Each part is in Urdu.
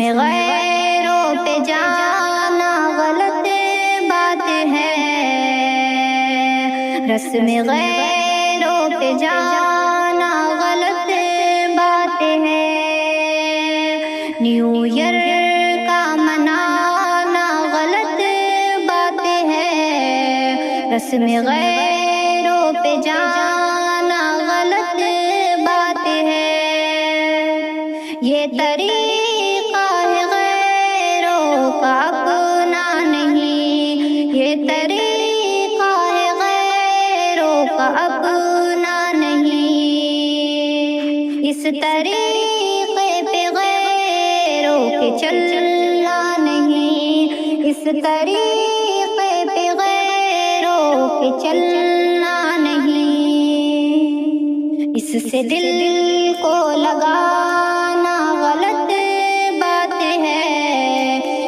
رسم غیروں پہ جانا غلط بات ہے، رسم غیروں پہ جانا غلط بات ہے، نیو ایئر کا منانا غلط بات ہے، رسم غیروں پہ جانا غلط بات ہے، یہ طریقہ ہے غیروں کا اپنا نہیں، یہ طریقہ ہے غیروں کا اپنا نہیں، اس طریقے پہ غیروں کے چلنا نہیں، اس طریقے پہ غیروں کے چلنا نہیں، اس سے دل کو لگانا غلط بات ہے،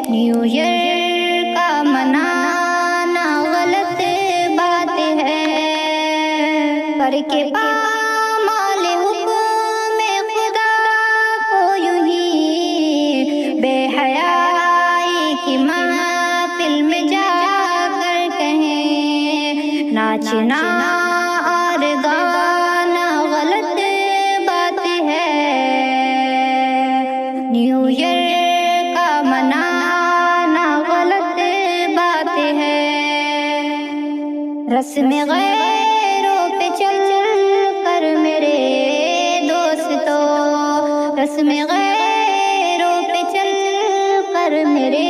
نیو ایئر کا منانا غلط بات ہے، کر کے پامال حکم خدا کو یوں ہی بے حیائی کی محفل میں جا کر کہیں، ناچنا اور گانا غلط بات ہے، نیو ایئر کا منانا غلط بات ہے، رسم غیروں پہ چل کر میرے دوستو، رسم غیروں پہ چل کر میرے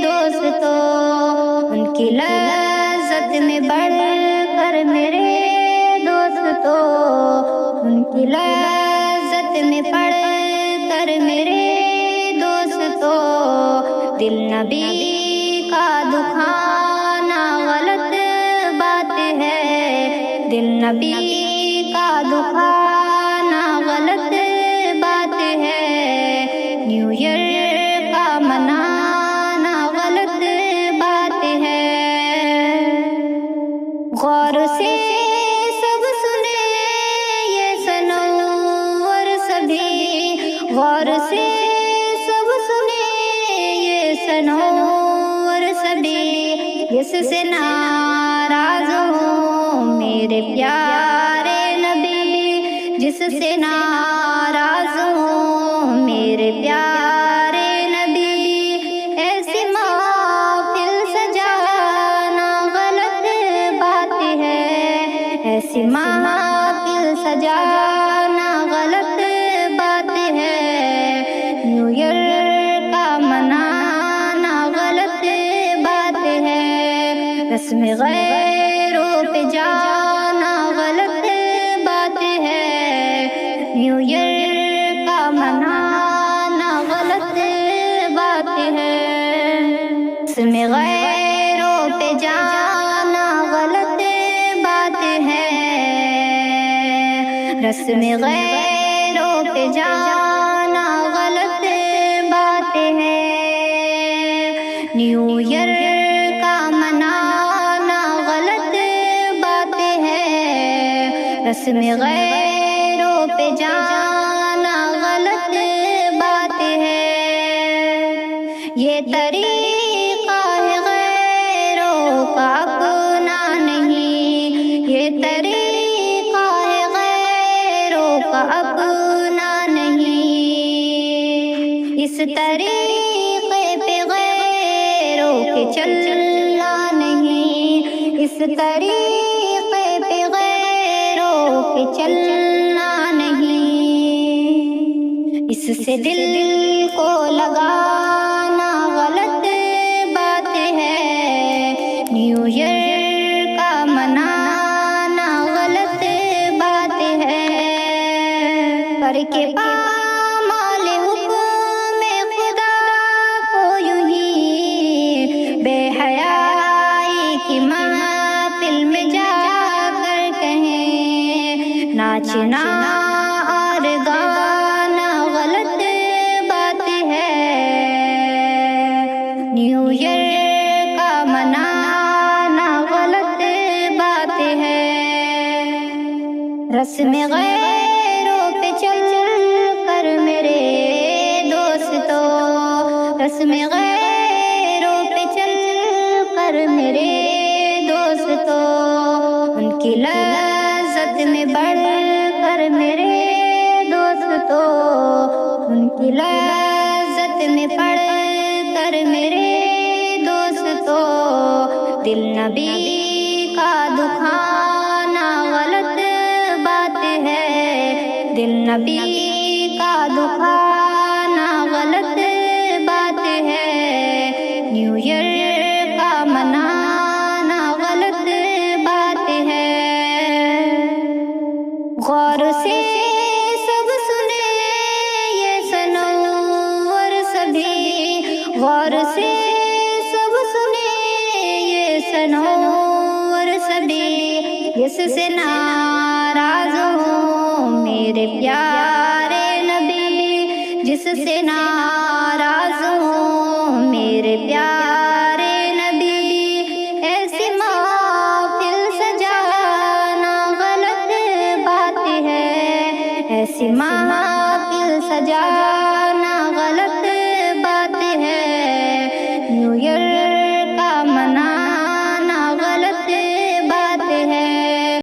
دوستو، ان کی لذت میں بڑھ کر میرے دوستو، ان کی لذت میں پڑھ کر میرے دوستو، دل نبی کا دکھانا غلط بات ہے، دل نبی کا دکھانا غلط بات ہے، نیو ایئر کا منانا غلط بات ہے، غور سے سب سنے یہ سنور سبھی، غور سے سب سنے یہ سنور سبھی، جس سے ناراض ہوں میرے پیارے نبی، جس سے ناراض ہوں میرے پیارے نبی، ایسی محفل سجانا غلط بات ہے، ایسی محفل سجانا غلط بات ہے، نیو ایئر کا منانا غلط بات ہے، رسم غیروں پہ جانا غلط بات ہے، نیو ایئر کا منانا غلط بات ہے، رسم غیروں پہ جانا غلط بات ہے، رسم غیروں پہ جانا غلط بات ہے، نیو ایئر کا منانا غلط بات ہے، رسم غیروں پہ جانا غلط بات ہے، یہ طریقہ ہے غیروں کا اپنا نہیں، یہ طریقہ ہے غیروں کا اپنا نہیں، اس طریقے پہ غیروں کے چلنا نہیں، اس طریقے پہ غیروں کے چلنا نہیں، اس سے دل کو لگانا غلط بات ہے، نیو ایئر کا منانا غلط بات ہے، کر کے پامال حکم خدا کو یوں ہی بے حیائی کی محفل میں جا کر کہیں، ناچنا اور گانا غلط بات ہے، نیو ایئر کا منانا غلط بات ہے، رسم غیروں پہ چل کر میرے دوستو، رسم غیروں پہ چل کر میرے دوستو، ان کی لذت میں بڑھ کر میرے دوستو، ان کی لذت میں پڑھ کر میرے دوستو، دل نبی کا دکھانا غلط بات ہے، دل نبی کا دکھانا غلط بات ہے، نیو ایئر کا منانا غلط بات ہے۔ غور سے سب سنے یہ سنور سبھی، غور سے سب سنے یہ سنور سبھی، جس سے ناراض ہوں میرے پیارے نبی، جس سے ناراض ہوں میرے پیارے نبی، ایسی محفل سجانا غلط بات ہے، ایسی محفل سجانا غلط بات ہے، نیو ایئر